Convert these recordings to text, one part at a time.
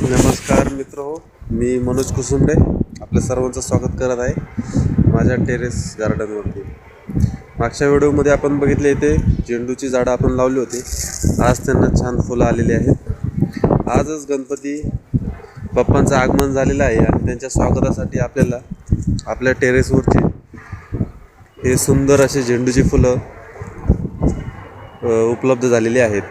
नमस्कार मित्र मी मनोज कुसुंडे आपल्या सर्वांचं स्वागत करत आहे माझ्या टेरेस गार्डनवरती. मागच्या व्हिडिओमध्ये आपण बघितले इथे झेंडूची झाडं आपण लावली होती. आज त्यांना छान फुलं आलेली आहेत. आजच गणपती बाप्पांचं आगमन झालेलं आहे आणि त्यांच्या स्वागतासाठी आपल्याला आपल्या टेरेसवरची हे सुंदर असे झेंडूची फुलं उपलब्ध झालेली आहेत.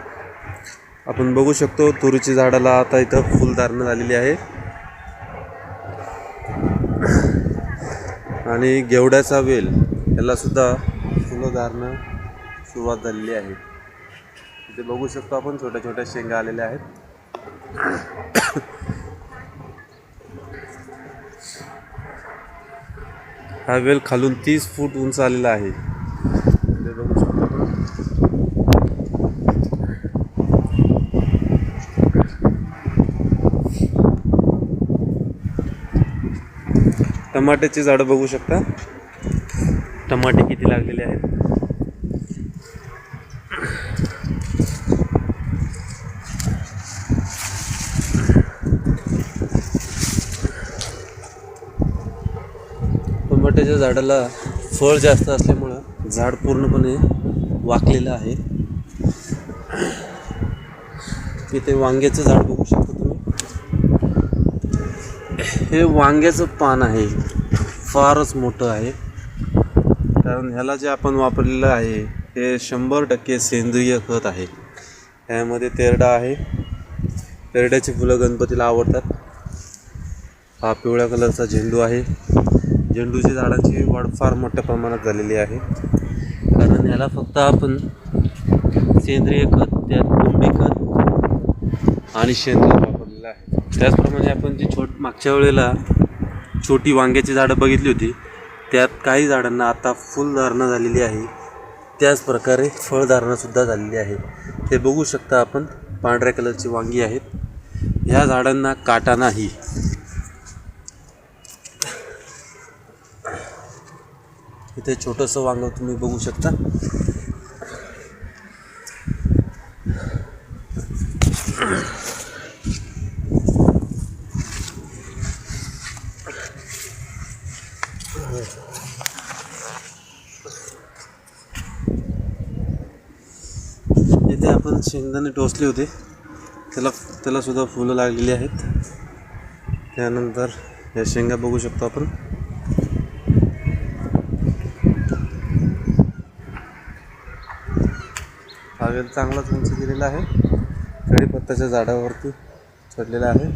आपण बघू शकतो तुरीची झाडाला आता इथं फुलधारणा झालेली आहे आणि गेवड्याचा वेल याला सुद्धा फुलधारणा सुरुवात झालेली आहे. इथे बघू शकतो आपण छोट्या छोट्या शेंगा आलेल्या आहेत. हा वेल खालून 30 फूट उंच आलेला आहे. इथे बघू शकतो आपण. टमाट्याची झाडं बघू शकता. टमाटे किती लागलेले आहेत. टमाट्याच्या झाडाला फळ जास्त असल्यामुळं झाड पूर्णपणे वाकलेलं आहे. इथे वांग्याचं झाड बघू शकता तुम्ही. हे वांग्याचं पान आहे, फारच मोठं आहे. कारण ह्याला जे आपण वापरलेलं आहे हे 100% सेंद्रिय खत आहे. ह्यामध्ये तेरडा आहे. तेरड्याची फुलं गणपतीला आवडतात. हा पिवळ्या कलरचा झेंडू आहे. झेंडूची झाडांची वाढ फार मोठ्या प्रमाणात झालेली आहे. कारण ह्याला फक्त आपण सेंद्रिय खत, त्यात कोंबडी खत आणि शेणखत वापरलेलं आहे. त्याचप्रमाणे आपण जी मागच्या वेळेला छोटी वांग्याची झाडं बघितली होती त्यात काही झाडांना आता फुलधारणा झालेली आहे. त्याच प्रकारे फळधारणासुद्धा झालेली आहे. ते बघू शकता आपण. पांढऱ्या कलरची वांगी आहेत. ह्या झाडांना काटा नाही. इथे छोटंसं वांग तुम्ही बघू शकता. इथे आपण शेंगदाणे टोचले होते, त्याला सुद्धा फुलं लागलेली आहेत. त्यानंतर या शेंगा बघू शकतो आपण. हा वेल चांगलाच उंच गेलेला आहे. कढीपत्त्याच्या झाडावरती चढलेला आहे.